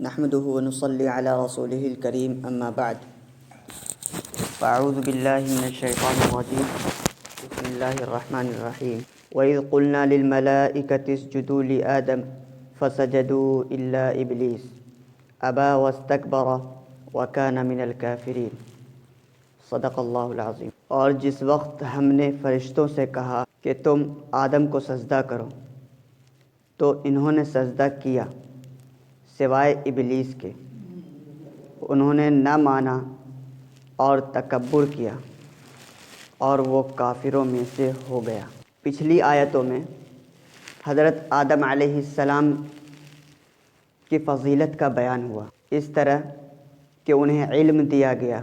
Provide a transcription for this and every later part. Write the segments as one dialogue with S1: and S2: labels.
S1: نحمده ونصلي على رسوله الكريم أما بعد فأعوذ بالله من الشيطان الرجيم بسم الله الرحمن الرحيم وإذ قلنا للملائكة اسجدوا لآدم فسجدوا إلا إبليس أبى واستكبر وكان من الكافرين صدق اللہ العظیم۔ اور جس وقت ہم نے فرشتوں سے کہا کہ تم آدم کو سجدہ کرو تو انہوں نے سجدہ کیا سوائے ابلیس کے، انہوں نے نہ مانا اور تکبر کیا اور وہ کافروں میں سے ہو گیا۔ پچھلی آیتوں میں حضرت آدم علیہ السلام کی فضیلت کا بیان ہوا، اس طرح کہ انہیں علم دیا گیا۔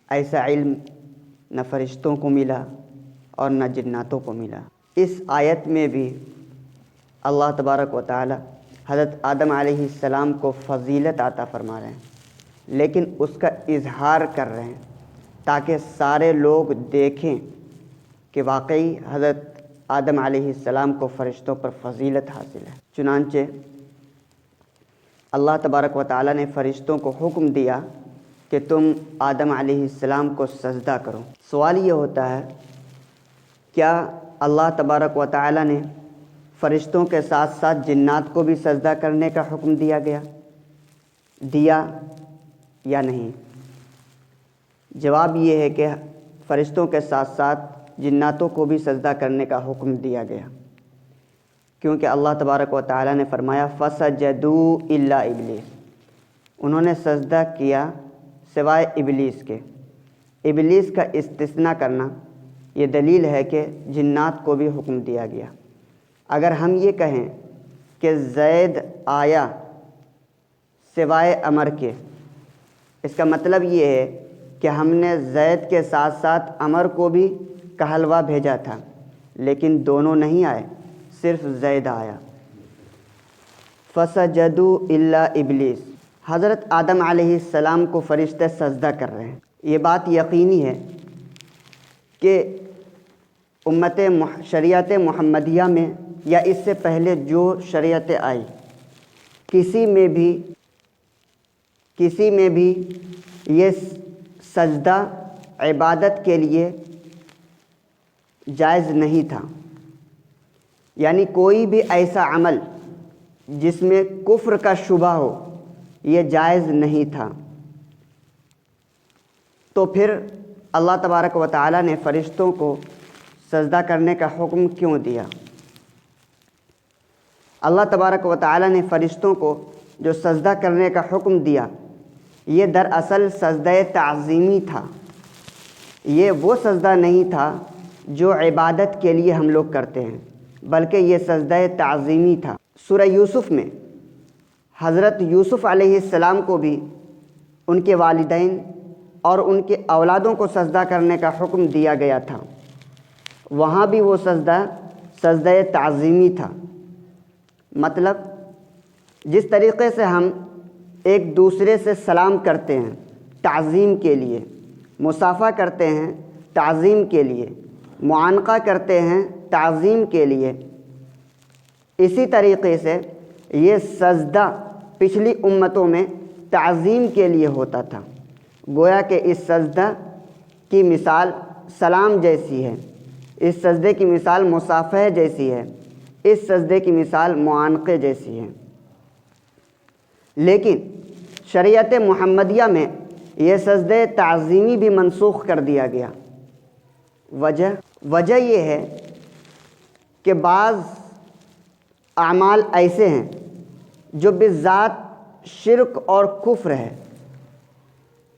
S1: ایسا علم نہ فرشتوں کو ملا اور نہ جناتوں کو ملا۔ اس آیت میں بھی اللہ تبارک و تعالی حضرت آدم علیہ السلام کو فضیلت عطا فرما رہے ہیں، لیکن اس کا اظہار کر رہے ہیں تاکہ سارے لوگ دیکھیں کہ واقعی حضرت آدم علیہ السلام کو فرشتوں پر فضیلت حاصل ہے۔ چنانچہ اللہ تبارک و تعالی نے فرشتوں کو حکم دیا کہ تم آدم علیہ السلام کو سجدہ کرو۔ سوال یہ ہوتا ہے، کیا اللہ تبارک و تعالی نے فرشتوں کے ساتھ ساتھ جنات کو بھی سجدہ کرنے کا حکم دیا یا نہیں؟ جواب یہ ہے کہ فرشتوں کے ساتھ ساتھ جناتوں کو بھی سجدہ کرنے کا حکم دیا گیا، کیونکہ اللہ تبارک و تعالی نے فرمایا فَسَجَدُوا إِلَّا إِبْلِيسَ، انہوں نے سجدہ کیا سوائے ابلیس کے۔ ابلیس کا استثناء کرنا یہ دلیل ہے کہ جنات کو بھی حکم دیا گیا۔ اگر ہم یہ کہیں کہ زید آیا سوائے عمر کے، اس کا مطلب یہ ہے کہ ہم نے زید کے ساتھ ساتھ عمر کو بھی کہلوا بھیجا تھا، لیکن دونوں نہیں آئے، صرف زید آیا۔ فَسَجَدُوا إِلَّا إِبْلِيسَ، حضرت آدم علیہ السلام کو فرشتے سجدہ کر رہے ہیں۔ یہ بات یقینی ہے کہ شریعت محمدیہ میں یا اس سے پہلے جو شریعتیں آئی، کسی میں بھی یہ سجدہ عبادت کے لیے جائز نہیں تھا، یعنی کوئی بھی ایسا عمل جس میں کفر کا شبہ ہو یہ جائز نہیں تھا۔ تو پھر اللہ تبارک و تعالی نے فرشتوں کو سجدہ کرنے کا حکم کیوں دیا؟ اللہ تبارک و تعالی نے فرشتوں کو جو سجدہ کرنے کا حکم دیا، یہ دراصل سجدہ تعظیمی تھا۔ یہ وہ سجدہ نہیں تھا جو عبادت کے لیے ہم لوگ کرتے ہیں، بلکہ یہ سجدہ تعظیمی تھا۔ سورہ یوسف میں حضرت یوسف علیہ السلام کو بھی ان کے والدین اور ان کے اولادوں کو سجدہ کرنے کا حکم دیا گیا تھا، وہاں بھی وہ سجدہ تعظیمی تھا۔ مطلب جس طریقے سے ہم ایک دوسرے سے سلام کرتے ہیں تعظیم کے لیے، مصافحہ کرتے ہیں تعظیم کے لیے، معانقہ کرتے ہیں تعظیم کے لیے، اسی طریقے سے یہ سجدہ پچھلی امتوں میں تعظیم کے لیے ہوتا تھا۔ گویا کہ اس سجدہ کی مثال سلام جیسی ہے، اس سجدے کی مثال مصافحہ جیسی ہے، اس سجدے کی مثال معانقے جیسی ہے۔ لیکن شریعت محمدیہ میں یہ سجدہ تعظیمی بھی منسوخ کر دیا گیا۔ وجہ یہ ہے کہ بعض اعمال ایسے ہیں جو بذات شرک اور کفر ہے۔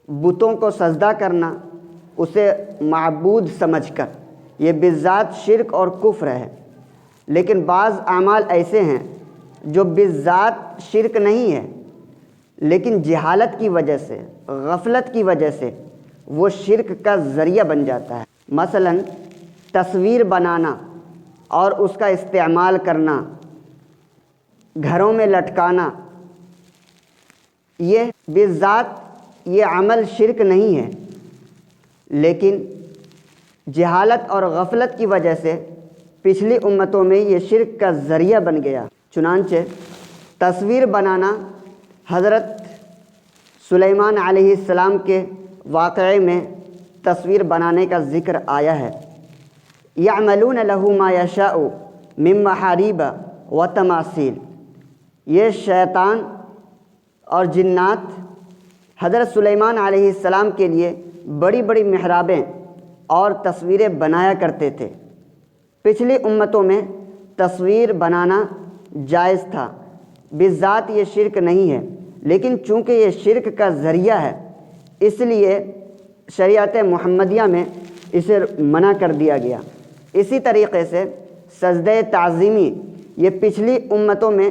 S1: بتوں کو سجدہ کرنا، اسے معبود سمجھ کر، یہ بذات شرک اور کفر ہے۔ لیکن بعض اعمال ایسے ہیں جو بذات شرک نہیں ہے، لیکن جہالت کی وجہ سے، غفلت کی وجہ سے وہ شرک کا ذریعہ بن جاتا ہے۔ مثلا تصویر بنانا اور اس کا استعمال کرنا، گھروں میں لٹکانا، یہ بذات یہ عمل شرک نہیں ہے، لیکن جہالت اور غفلت کی وجہ سے پچھلی امتوں میں یہ شرک کا ذریعہ بن گیا۔ چنانچہ تصویر بنانا حضرت سلیمان علیہ السلام کے واقعے میں تصویر بنانے کا ذکر آیا ہے۔ یعملون لہ ما یشاء من محاریب و تماثیل، یہ شیطان اور جنات حضرت سلیمان علیہ السلام کے لیے بڑی بڑی محرابیں اور تصویریں بنایا کرتے تھے۔ پچھلی امتوں میں تصویر بنانا جائز تھا، بالذات یہ شرک نہیں ہے، لیکن چونکہ یہ شرک کا ذریعہ ہے اس لیے شریعت محمدیہ میں اسے منع کر دیا گیا۔ اسی طریقے سے سجدہ تعظیمی یہ پچھلی امتوں میں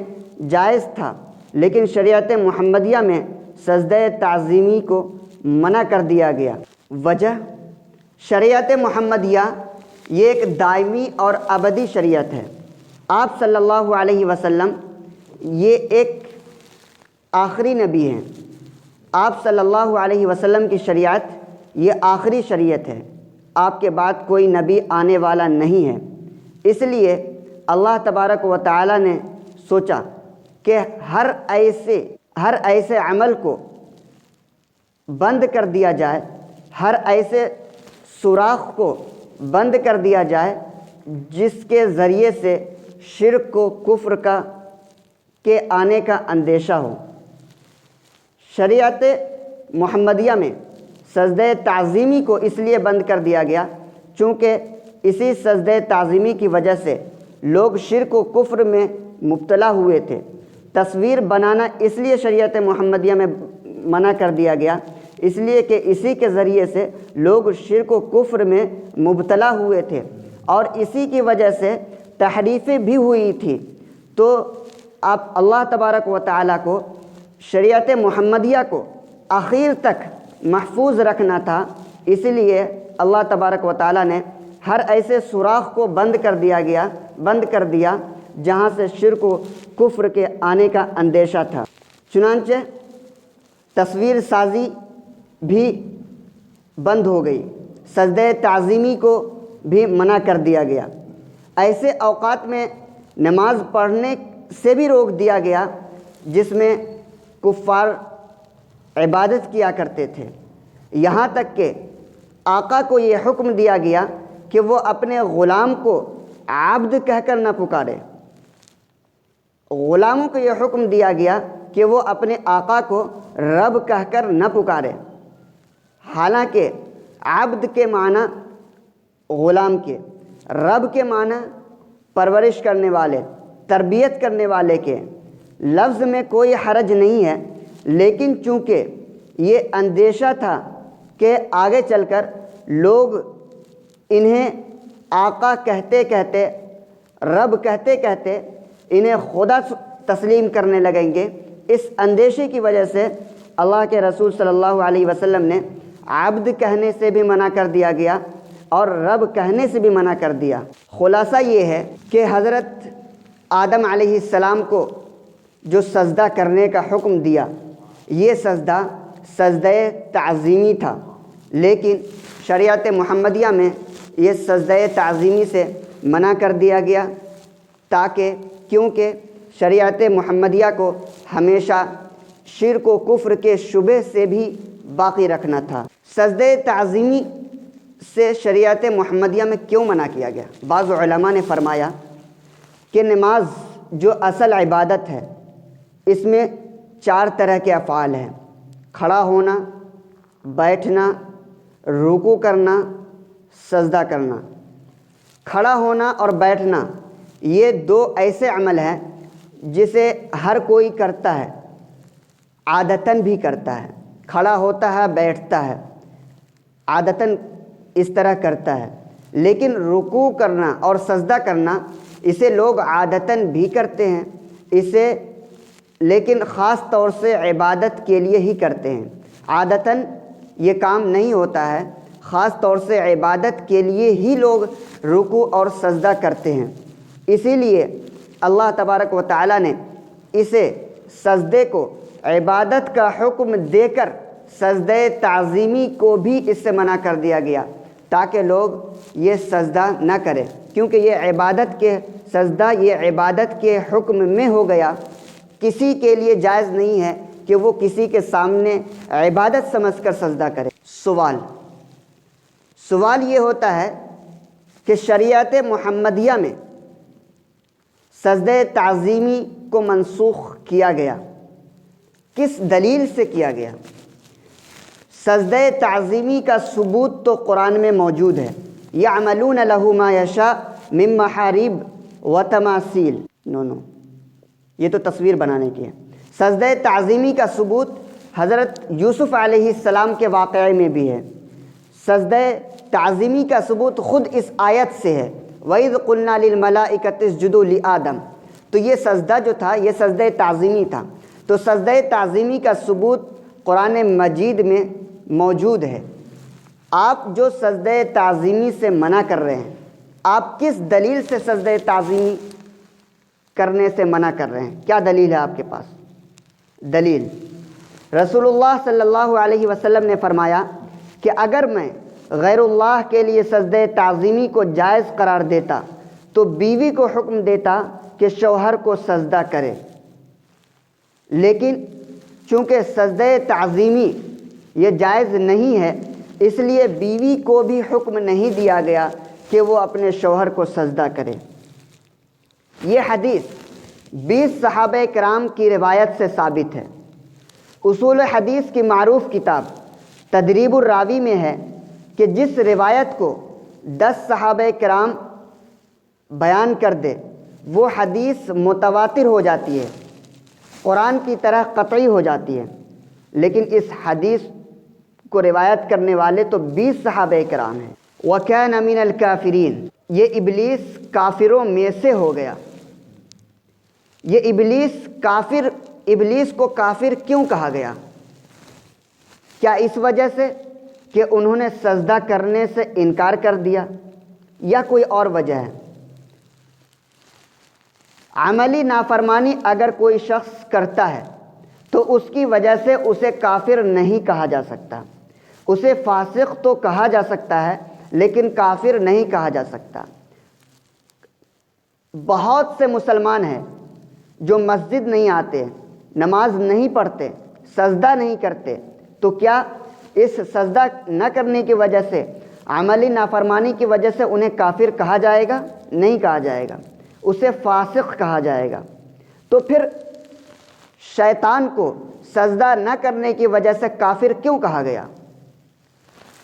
S1: جائز تھا، لیکن شریعت محمدیہ میں سجدہ تعظیمی کو منع کر دیا گیا۔ وجہ، شریعت محمدیہ یہ ایک دائمی اور ابدی شریعت ہے۔ آپ صلی اللہ علیہ وسلم یہ ایک آخری نبی ہیں۔ آپ صلی اللہ علیہ وسلم کی شریعت یہ آخری شریعت ہے، آپ کے بعد کوئی نبی آنے والا نہیں ہے۔ اس لیے اللہ تبارک و تعالی نے سوچا کہ ہر ایسے عمل کو بند کر دیا جائے، ہر ایسے سوراخ کو بند کر دیا جائے جس کے ذریعے سے شرک کو کفر کے آنے کا اندیشہ ہو۔ شریعت محمدیہ میں سجدہ تعظیمی کو اس لیے بند کر دیا گیا چونکہ اسی سجدہ تعظیمی کی وجہ سے لوگ شرک و کفر میں مبتلا ہوئے تھے۔ تصویر بنانا اس لیے شریعت محمدیہ میں منع کر دیا گیا اس لیے کہ اسی کے ذریعے سے لوگ شرک و کفر میں مبتلا ہوئے تھے اور اسی کی وجہ سے تحریفیں بھی ہوئی تھی۔ تو آپ اللہ تبارک و تعالیٰ کو شریعت محمدیہ کو آخر تک محفوظ رکھنا تھا، اس لیے اللہ تبارک و تعالیٰ نے ہر ایسے سوراخ کو بند کر دیا جہاں سے شرک و کفر کے آنے کا اندیشہ تھا۔ چنانچہ تصویر سازی بھی بند ہو گئی، سجدہ تعظیمی کو بھی منع کر دیا گیا۔ ایسے اوقات میں نماز پڑھنے سے بھی روک دیا گیا جس میں کفار عبادت کیا کرتے تھے، یہاں تک کہ آقا کو یہ حکم دیا گیا کہ وہ اپنے غلام کو عبد کہہ کر نہ پکارے۔ غلاموں کو یہ حکم دیا گیا کہ وہ اپنے آقا کو رب کہہ کر نہ پکارے، حالانکہ عبد کے معنی غلام کے، رب کے معنی پرورش کرنے والے، تربیت کرنے والے کے۔ لفظ میں کوئی حرج نہیں ہے، لیکن چونکہ یہ اندیشہ تھا کہ آگے چل کر لوگ انہیں آقا کہتے کہتے، رب کہتے کہتے انہیں خدا تسلیم کرنے لگیں گے، اس اندیشے کی وجہ سے اللہ کے رسول صلی اللہ علیہ وسلم نے عبد کہنے سے بھی منع کر دیا گیا اور رب کہنے سے بھی منع کر دیا۔ خلاصہ یہ ہے کہ حضرت آدم علیہ السلام کو جو سجدہ کرنے کا حکم دیا یہ سجدہ تعظیمی تھا، لیکن شریعت محمدیہ میں یہ سجدہ تعظیمی سے منع کر دیا گیا کیونکہ شریعت محمدیہ کو ہمیشہ شرک و کفر کے شبہ سے بھی باقی رکھنا تھا۔ سجدہ تعظیمی سے شریعت محمدیہ میں کیوں منع کیا گیا؟ بعض علماء نے فرمایا کہ نماز جو اصل عبادت ہے اس میں 4 طرح کے افعال ہیں: کھڑا ہونا، بیٹھنا، رکوع کرنا، سجدہ کرنا۔ کھڑا ہونا اور بیٹھنا یہ 2 ایسے عمل ہیں جسے ہر کوئی کرتا ہے، عادتاً بھی کرتا ہے، کھڑا ہوتا ہے، بیٹھتا ہے، عادتاً اس طرح کرتا ہے۔ لیکن رکوع کرنا اور سجدہ کرنا اسے لوگ عادتاً بھی کرتے ہیں، لیکن خاص طور سے عبادت کے لیے ہی کرتے ہیں۔ عادتاً یہ کام نہیں ہوتا ہے، خاص طور سے عبادت کے لیے ہی لوگ رکوع اور سجدہ کرتے ہیں۔ اسی لیے اللہ تبارک و تعالیٰ نے اسے سجدے کو عبادت کا حکم دے کر سجدہ تعظیمی کو بھی اس سے منع کر دیا گیا تاکہ لوگ یہ سجدہ نہ کریں، کیونکہ یہ عبادت کے حکم میں ہو گیا۔ کسی کے لیے جائز نہیں ہے کہ کہ وہ کسی کے سامنے عبادت سمجھ کر سجدہ کرے۔ سوال یہ ہوتا ہے کہ شریعت محمدیہ میں سجدہ تعظیمی کو منسوخ کیا گیا، کس دلیل سے کیا گیا؟ سجدہ تعظیمی کا ثبوت تو قرآن میں موجود ہے، یعملون لہ ما یشاء من محارب و تماثیل۔ یہ تو تصویر بنانے کی ہے۔ سجدہ تعظیمی کا ثبوت حضرت یوسف علیہ السلام کے واقعے میں بھی ہے۔ سجدہ تعظیمی کا ثبوت خود اس آیت سے ہے، وَإِذْ قُلْنَا لِلْمَلَائِكَةِ اسْجُدُوا لِآدَمَ۔ تو یہ سجدہ جو تھا یہ سجدہ تعظیمی تھا، تو سجدہ تعظیمی کا ثبوت قرآن مجید میں موجود ہے۔ آپ جو سجدہ تعظیمی سے منع کر رہے ہیں، آپ کس دلیل سے سجدہ تعظیمی کرنے سے منع کر رہے ہیں؟ کیا دلیل ہے آپ کے پاس؟ دلیل رسول اللہ صلی اللہ علیہ وسلم نے فرمایا کہ اگر میں غیر اللہ کے لیے سجدہ تعظیمی کو جائز قرار دیتا تو بیوی کو حکم دیتا کہ شوہر کو سجدہ کرے، لیکن چونکہ سجدہ تعظیمی یہ جائز نہیں ہے، اس لیے بیوی کو بھی حکم نہیں دیا گیا کہ وہ اپنے شوہر کو سجدہ کرے۔ یہ حدیث 20 صحابہ کرام کی روایت سے ثابت ہے۔ اصول حدیث کی معروف کتاب تدریب الراوی میں ہے کہ جس روایت کو 10 صحابہ کرام بیان کر دے وہ حدیث متواتر ہو جاتی ہے، قرآن کی طرح قطعی ہو جاتی ہے، لیکن اس حدیث کو روایت کرنے والے تو 20 صحابہ کرام ہیں۔ وَكَانَ مِنَ الْكَافِرِينَ، یہ ابلیس کافروں میں سے ہو گیا۔ یہ ابلیس کو کافر کیوں کہا گیا؟ کیا اس وجہ سے کہ انہوں نے سجدہ کرنے سے انکار کر دیا، یا کوئی اور وجہ ہے؟ عملی نافرمانی اگر کوئی شخص کرتا ہے تو اس کی وجہ سے اسے کافر نہیں کہا جا سکتا، اسے فاسق تو کہا جا سکتا ہے لیکن کافر نہیں کہا جا سکتا۔ بہت سے مسلمان ہیں جو مسجد نہیں آتے، نماز نہیں پڑھتے، سجدہ نہیں کرتے، تو کیا اس سجدہ نہ کرنے کی وجہ سے، عملی نافرمانی کی وجہ سے انہیں کافر کہا جائے گا؟ نہیں کہا جائے گا، اسے فاسق کہا جائے گا۔ تو پھر شیطان کو سجدہ نہ کرنے کی وجہ سے کافر کیوں کہا گیا؟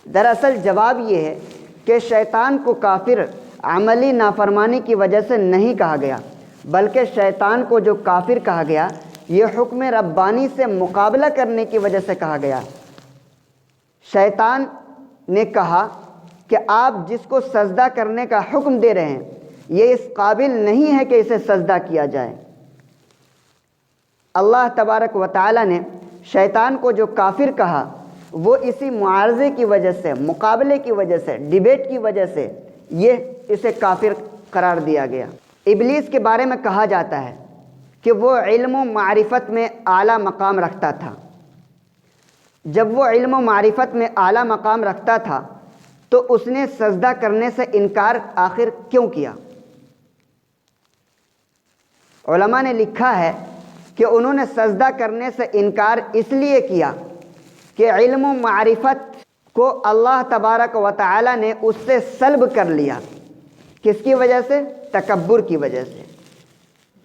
S1: دراصل جواب یہ ہے کہ شیطان کو کافر عملی نافرمانی کی وجہ سے نہیں کہا گیا، بلکہ شیطان کو جو کافر کہا گیا یہ حکم ربانی سے مقابلہ کرنے کی وجہ سے کہا گیا۔ شیطان نے کہا کہ آپ جس کو سجدہ کرنے کا حکم دے رہے ہیں یہ اس قابل نہیں ہے کہ اسے سجدہ کیا جائے۔ اللہ تبارک و تعالی نے شیطان کو جو کافر کہا وہ اسی معارضے کی وجہ سے، مقابلے کی وجہ سے، ڈیبیٹ کی وجہ سے یہ اسے کافر قرار دیا گیا۔ ابلیس کے بارے میں کہا جاتا ہے کہ وہ علم و معرفت میں اعلیٰ مقام رکھتا تھا۔ جب وہ علم و معرفت میں اعلیٰ مقام رکھتا تھا تو اس نے سجدہ کرنے سے انکار آخر کیوں کیا؟ علماء نے لکھا ہے کہ انہوں نے سجدہ کرنے سے انکار اس لیے کیا کہ علم و معرفت کو اللہ تبارک و تعالی نے اس سے سلب کر لیا۔ کس کی وجہ سے؟ تکبر کی وجہ سے۔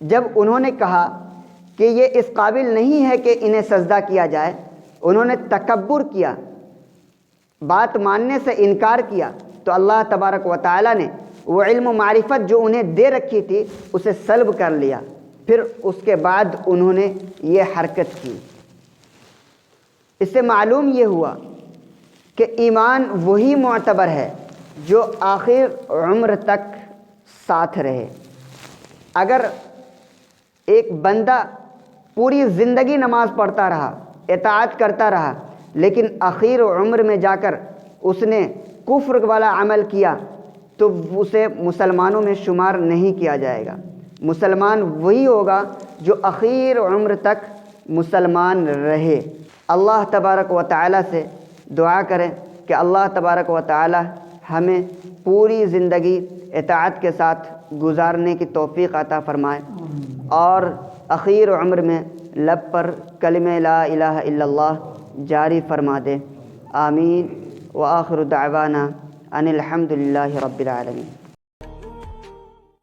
S1: جب انہوں نے کہا کہ یہ اس قابل نہیں ہے کہ انہیں سجدہ کیا جائے، انہوں نے تکبر کیا، بات ماننے سے انکار کیا، تو اللہ تبارک و تعالی نے وہ علم و معرفت جو انہیں دے رکھی تھی اسے سلب کر لیا۔ پھر اس کے بعد انہوں نے یہ حرکت کی۔ اس سے معلوم یہ ہوا کہ ایمان وہی معتبر ہے جو آخر عمر تک ساتھ رہے۔ اگر ایک بندہ پوری زندگی نماز پڑھتا رہا، اطاعت کرتا رہا، لیکن آخر عمر میں جا کر اس نے کفر والا عمل کیا تو اسے مسلمانوں میں شمار نہیں کیا جائے گا۔ مسلمان وہی ہوگا جو آخر عمر تک مسلمان رہے۔ اللہ تبارک و تعالی سے دعا کریں کہ اللہ تبارک و تعالی ہمیں پوری زندگی اطاعت کے ساتھ گزارنے کی توفیق عطا فرمائے، اور آخر عمر میں لب پر کلمہ لا الہ الا اللہ جاری فرما دے۔ آمین۔ وآخر دعوانا ان الحمد للہ رب العالمین۔